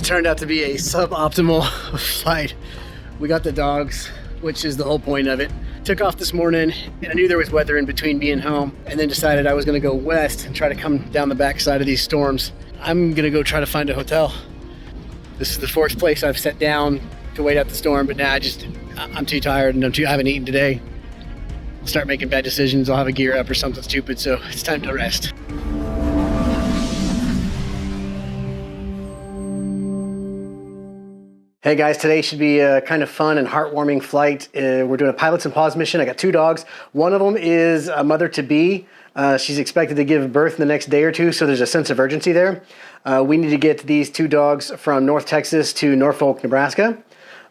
turned out to be a suboptimal flight. We got the dogs, which is the whole point of it. Took off this morning, and I knew there was weather in between being home, and then decided I was gonna go west and try to come down the backside of these storms. I'm gonna go try to find a hotel. This is the fourth place I've sat down to wait out the storm, but now I'm too tired and I haven't eaten today. I'll start making bad decisions. I'll have a gear up or something stupid, so it's time to rest. Hey guys, today should be a kind of fun and heartwarming flight. We're doing a pilots and paws mission. I got two dogs. One of them is a mother-to-be. She's expected to give birth in the next day or two, so there's a sense of urgency there. We need to get these two dogs from North Texas to Norfolk, Nebraska.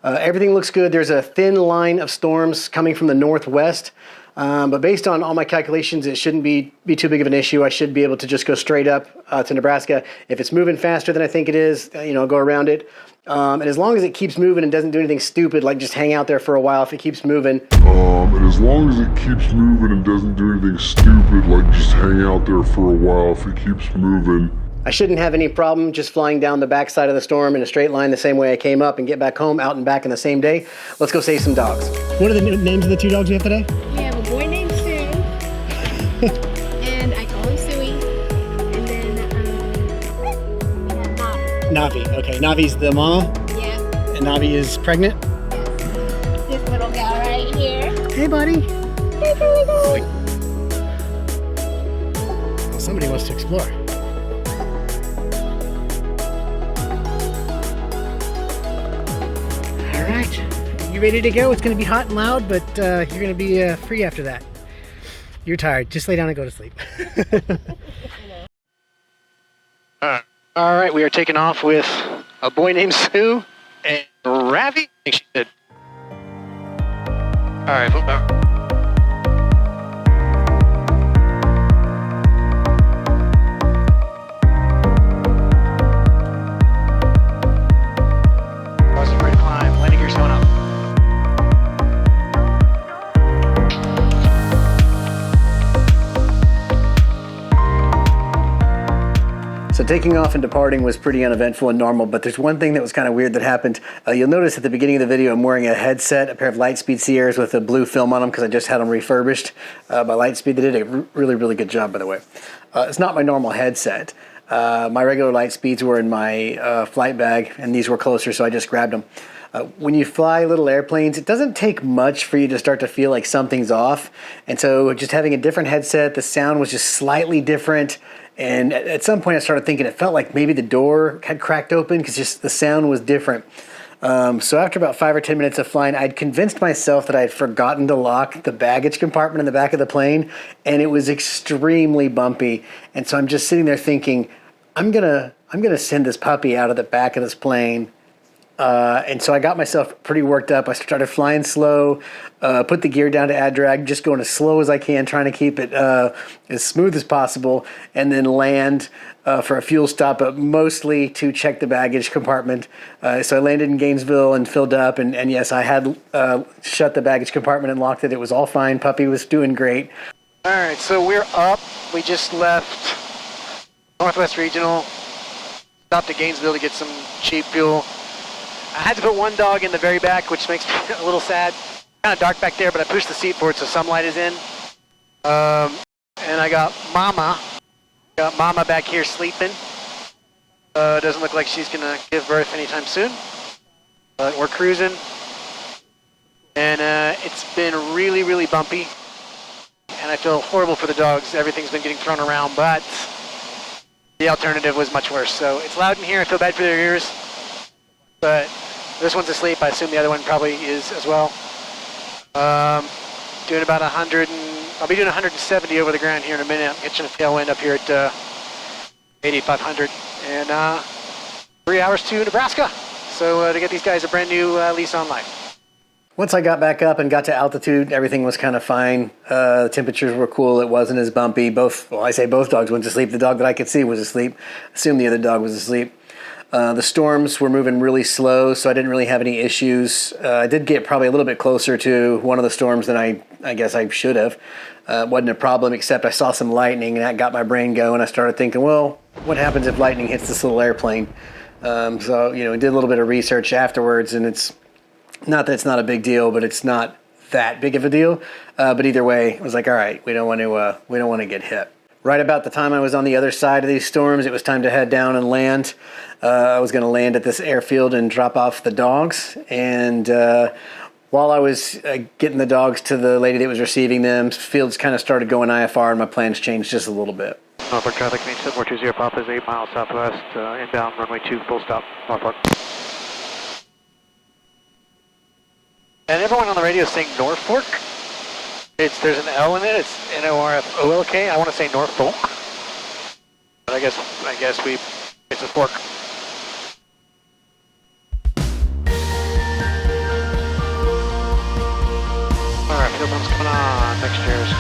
Everything looks good. There's a thin line of storms coming from the northwest, but based on all my calculations, it shouldn't be too big of an issue. I should be able to just go straight up to Nebraska. If it's moving faster than I think it is, I'll go around it. And as long as it keeps moving and doesn't do anything stupid, like just hang out there for a while if it keeps moving. And as long as it keeps moving and doesn't do anything stupid, like just hang out there for a while if it keeps moving. I shouldn't have any problem just flying down the backside of the storm in a straight line the same way I came up and get back home out and back in the same day. Let's go save some dogs. What are the names of the two dogs we have today? We have a boy named Sue, and I call him Suey, and then we have Navi. Navi, okay. Navi's the mama? Yeah. And Navi is pregnant? Yes. This little gal right here. Hey, buddy. Hey, girly. Well, somebody wants to explore. All right, you ready to go? It's going to be hot and loud, but you're going to be free after that. You're tired. Just lay down and go to sleep. All right, we are taking off with a boy named Sue and Ravi. I think she said. All right, So taking off and departing was pretty uneventful and normal, but there's one thing that was kind of weird that happened. You'll notice at the beginning of the video I'm wearing a headset, a pair of Lightspeed Sierras with a blue film on them because I just had them refurbished by Lightspeed. They did a really, really good job, by the way. It's not my normal headset. My regular Lightspeeds were in my flight bag, and these were closer, so I just grabbed them. When you fly little airplanes, it doesn't take much for you to start to feel like something's off. And so just having a different headset, the sound was just slightly different. And at some point I started thinking it felt like maybe the door had cracked open because just the sound was different. So after about 5 or 10 minutes of flying, I'd convinced myself that I had forgotten to lock the baggage compartment in the back of the plane, and it was extremely bumpy. And so I'm just sitting there thinking, I'm gonna send this puppy out of the back of this plane. And so I got myself pretty worked up. I started flying slow, put the gear down to add drag, just going as slow as I can, trying to keep it as smooth as possible, and then land for a fuel stop, but mostly to check the baggage compartment. So I landed in Gainesville and filled up, and yes, I had shut the baggage compartment and locked it. It was all fine. Puppy was doing great. All right, so we're up. We just left Northwest Regional, stopped at Gainesville to get some cheap fuel. I had to put one dog in the very back, which makes me a little sad. Kind of dark back there, but I pushed the seat forward so some light is in. And I got Mama. Got Mama back here sleeping. Doesn't look like she's gonna give birth anytime soon. But we're cruising. And it's been really, really bumpy. And I feel horrible for the dogs. Everything's been getting thrown around, but the alternative was much worse. So it's loud in here. I feel bad for their ears. But this one's asleep. I assume the other one probably is as well. Doing about 100, I'll be doing 170 over the ground here in a minute. I'm catching a tailwind up here at 8,500. And 3 hours to Nebraska. So to get these guys a brand new lease on life. Once I got back up and got to altitude, everything was kind of fine. The temperatures were cool. It wasn't as bumpy. Both dogs went to sleep. The dog that I could see was asleep. Assumed the other dog was asleep. The storms were moving really slow, so I didn't really have any issues. I did get probably a little bit closer to one of the storms than I guess I should have. Wasn't a problem, except I saw some lightning, and that got my brain going. I started thinking, well, what happens if lightning hits this little airplane? So, you know, we did a little bit of research afterwards, and it's not that it's not a big deal, but it's not that big of a deal. But either way, I was like, all right, we don't want to get hit. Right about the time I was on the other side of these storms, it was time to head down and land. I was going to land at this airfield and drop off the dogs. And while I was getting the dogs to the lady that was receiving them, fields kind of started going IFR, and my plans changed just a little bit. Norfolk traffic, main 7420, Papa is 8 miles southwest, inbound, runway 2, full stop, Norfolk. And everyone on the radio is saying Norfolk. There's an L in it. It's Norfolk. I want to say Norfolk, but I guess it's a fork. All right, field runs coming on. Next year's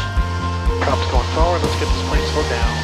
props going forward. Let's get this plane slowed down.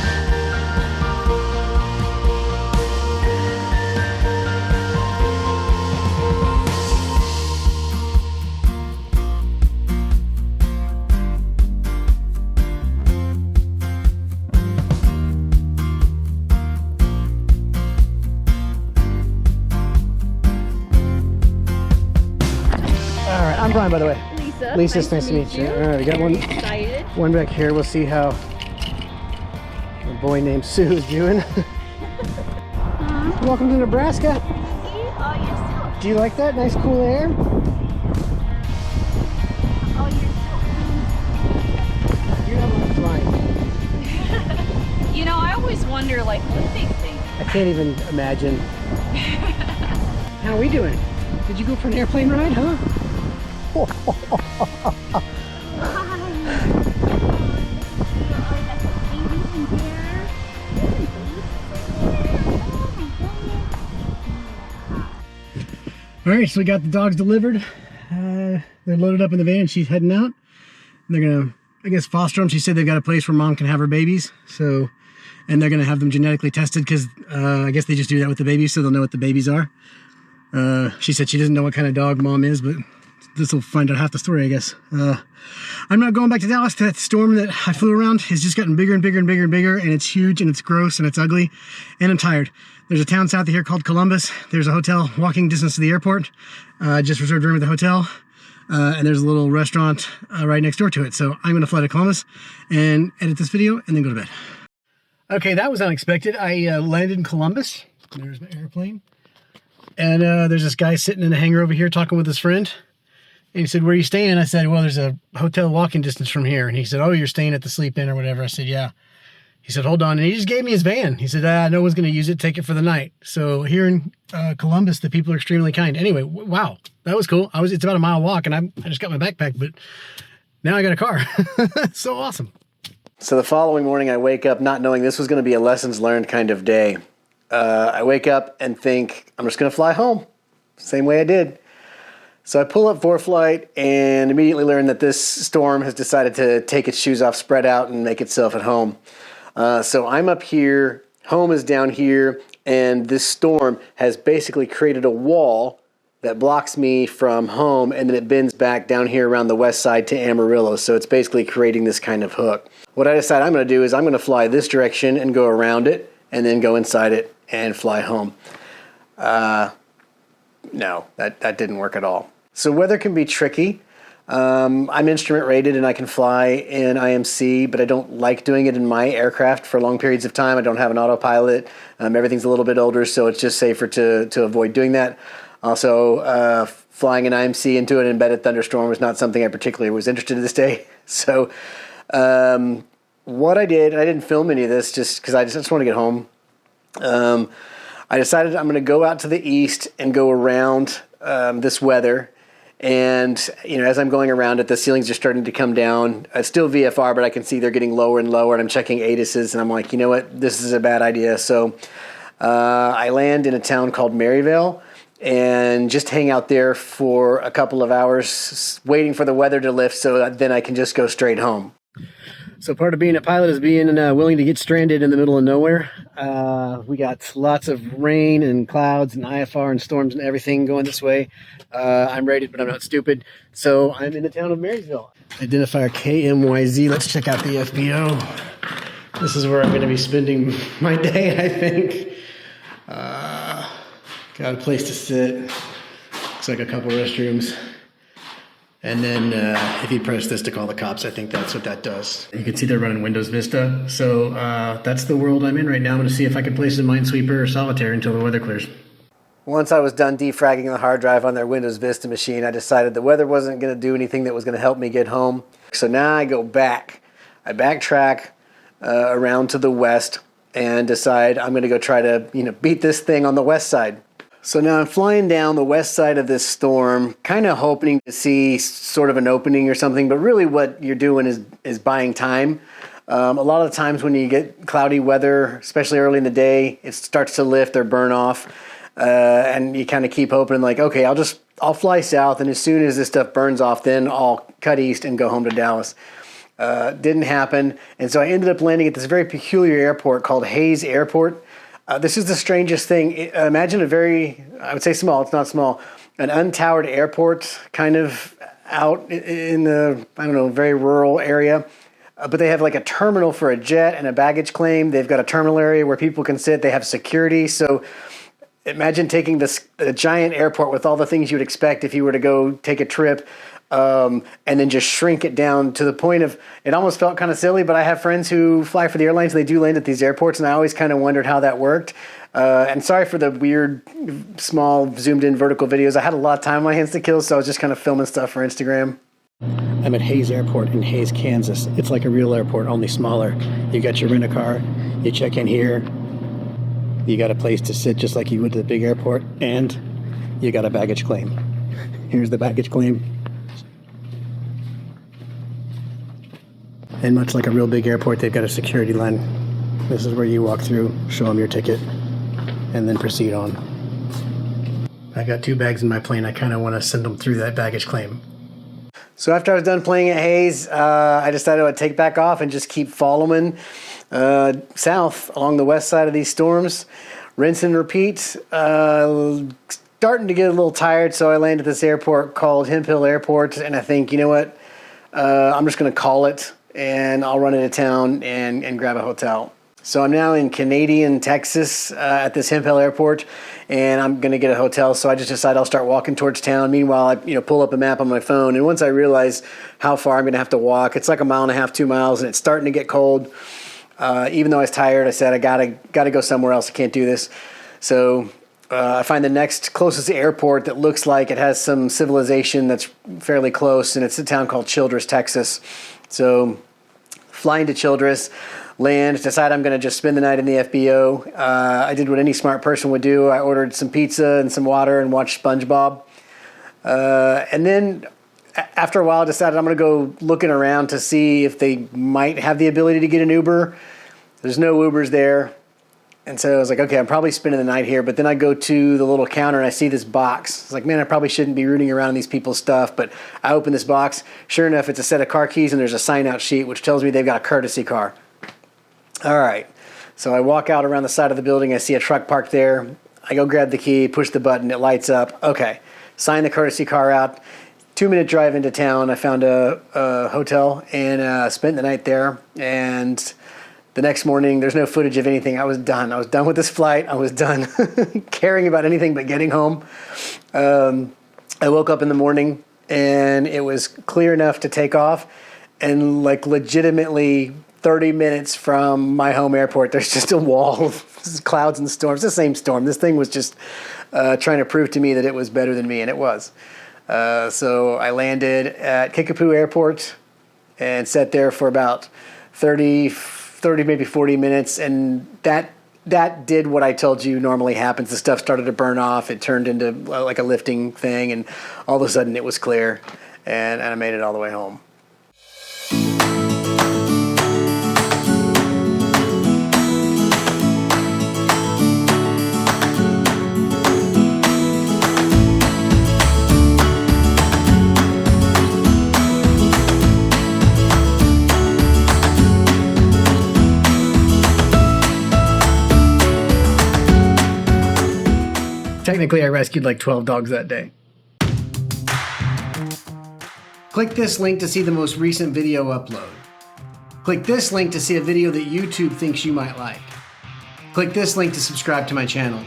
I'm Brian, by the way. Lisa. Lisa, it's nice to meet you. All right, we got Excited. one back here. We'll see how a boy named Sue is doing. Welcome to Nebraska. Oh, you're so. Do you like that? Nice cool air? Oh, You have a lot of flying. You know, I always wonder, like, what they think. I can't even imagine. How are we doing? Did you go for an airplane ride, huh? All right, so we got the dogs delivered. They're loaded up in the van. She's heading out. They're gonna, I guess, foster them. She said they've got a place where mom can have her babies. So, and they're gonna have them genetically tested because I guess they just do that with the babies, so they'll know what the babies are. She said she doesn't know what kind of dog mom is, but this will find out half the story, I guess. I'm not going back to Dallas. That storm that I flew around has just gotten bigger and bigger and bigger and bigger, and it's huge and it's gross and it's ugly, and I'm tired. There's a town south of here called Columbus. There's a hotel walking distance to the airport. Just reserved a room at the hotel, and there's a little restaurant right next door to it. So I'm going to fly to Columbus and edit this video and then go to bed. Okay, that was unexpected. I landed in Columbus. There's my airplane. And there's this guy sitting in a hangar over here talking with his friend. And he said, where are you staying? I said, well, there's a hotel walking distance from here. And he said, oh, you're staying at the Sleep Inn or whatever. I said, yeah. He said, hold on. And he just gave me his van. He said, no one's going to use it. Take it for the night. So here in Columbus, the people are extremely kind. Anyway, wow, that was cool. It's about a mile walk, and I just got my backpack, but now I got a car. So awesome. So the following morning, I wake up not knowing this was going to be a lessons learned kind of day. I wake up and think, I'm just going to fly home. Same way I did. So I pull up for flight and immediately learn that this storm has decided to take its shoes off, spread out, and make itself at home. So I'm up here, home is down here, and this storm has basically created a wall that blocks me from home, and then it bends back down here around the west side to Amarillo. So it's basically creating this kind of hook. What I decide I'm going to do is I'm going to fly this direction and go around it, and then go inside it and fly home. No, that didn't work at all. So weather can be tricky. I'm instrument rated and I can fly in IMC, but I don't like doing it in my aircraft for long periods of time. I don't have an autopilot. Everything's a little bit older, so it's just safer to avoid doing that. Also, flying an IMC into an embedded thunderstorm was not something I particularly was interested in this day. So what I did, and I didn't film any of this just because I just want to get home. I decided I'm going to go out to the east and go around this weather. And, you know, as I'm going around it, the ceilings are starting to come down. It's still VFR, but I can see they're getting lower and lower, and I'm checking ATISes, and I'm like, you know what, this is a bad idea. So I land in a town called Maryvale and just hang out there for a couple of hours waiting for the weather to lift so that then I can just go straight home. So part of being a pilot is being willing to get stranded in the middle of nowhere. We got lots of rain and clouds and IFR and storms and everything going this way. I'm rated, but I'm not stupid. So I'm in the town of Marysville. Identifier KMYZ. Let's check out the FBO. This is where I'm going to be spending my day, I think. Got a place to sit. Looks like a couple restrooms. And then if you press this to call the cops, I think that's what that does. You can see they're running Windows Vista. So that's the world I'm in right now. I'm going to see if I can place a Minesweeper or Solitaire until the weather clears. Once I was done defragging the hard drive on their Windows Vista machine, I decided the weather wasn't going to do anything that was going to help me get home. So now I go back. I backtrack around to the west and decide I'm going to go try to beat this thing on the west side. So now I'm flying down the west side of this storm, kind of hoping to see sort of an opening or something, but really what you're doing is buying time. A lot of the times when you get cloudy weather, especially early in the day, it starts to lift or burn off, and you kind of keep hoping like, okay, I'll fly south, and as soon as this stuff burns off, then I'll cut east and go home to Dallas. Didn't happen, and so I ended up landing at this very peculiar airport called Hayes Airport. This is the strangest thing. Imagine I would say small, it's not small, an untowered airport kind of out in the, very rural area. But they have like a terminal for a jet and a baggage claim. They've got a terminal area where people can sit. They have security. So imagine taking a giant airport with all the things you would expect if you were to go take a trip, and then just shrink it down to the point of, it almost felt kind of silly, but I have friends who fly for the airlines. They do land at these airports, and I always kind of wondered how that worked. And sorry for the weird, small, zoomed-in vertical videos. I had a lot of time on my hands to kill, so I was just kind of filming stuff for Instagram. I'm at Hayes Airport in Hayes, Kansas. It's like a real airport, only smaller. You got your rent-a-car, you check in here, you got a place to sit just like you would at the big airport, and you got a baggage claim. Here's the baggage claim. And much like a real big airport, they've got a security line. This is where you walk through, show them your ticket, and then proceed on. I got 2 bags in my plane. I kind of want to send them through that baggage claim. So after I was done playing at Hayes, I decided I would take back off and just keep following south along the west side of these storms. Rinse and repeat. Starting to get a little tired, so I landed at this airport called Hemphill Airport, and I think, you know what? I'm just going to call it, and I'll run into town and grab a hotel. So I'm now in Canadian Texas at this Hemphill Airport, and I'm going to get a hotel. So I just decided I'll start walking towards town. Meanwhile, I pull up a map on my phone, and once I realize how far I'm going to have to walk, it's like 1.5 miles, 2 miles, and it's starting to get cold. Even though I was tired, I said I gotta go somewhere else. I can't do this. So I find the next closest airport that looks like it has some civilization that's fairly close, and it's a town called Childress, Texas. So flying to Childress, land, decide I'm going to just spend the night in the FBO. I did what any smart person would do. I ordered some pizza and some water and watched SpongeBob. And then after a while, I decided I'm going to go looking around to see if they might have the ability to get an Uber. There's no Ubers there. And so I was like, okay, I'm probably spending the night here. But then I go to the little counter and I see this box. It's like, man, I probably shouldn't be rooting around these people's stuff. But I open this box. Sure enough, it's a set of car keys and there's a sign-out sheet which tells me they've got a courtesy car. All right. So I walk out around the side of the building. I see a truck parked there. I go grab the key, push the button. It lights up. Okay. Sign the courtesy car out. 2-minute drive into town. I found a hotel and spent the night there. And the next morning, there's no footage of anything. I was done. I was done with this flight. I was done caring about anything but getting home. I woke up in the morning, and it was clear enough to take off. And, like, legitimately 30 minutes from my home airport, there's just a wall of clouds and storms. The same storm. This thing was just trying to prove to me that it was better than me, and it was. So I landed at Kickapoo Airport and sat there for about 30, maybe 40 minutes, and that did what I told you normally happens. The stuff started to burn off. It turned into like a lifting thing, and all of a sudden it was clear, and I made it all the way home. Technically, I rescued like 12 dogs that day. Click this link to see the most recent video upload. Click this link to see a video that YouTube thinks you might like. Click this link to subscribe to my channel.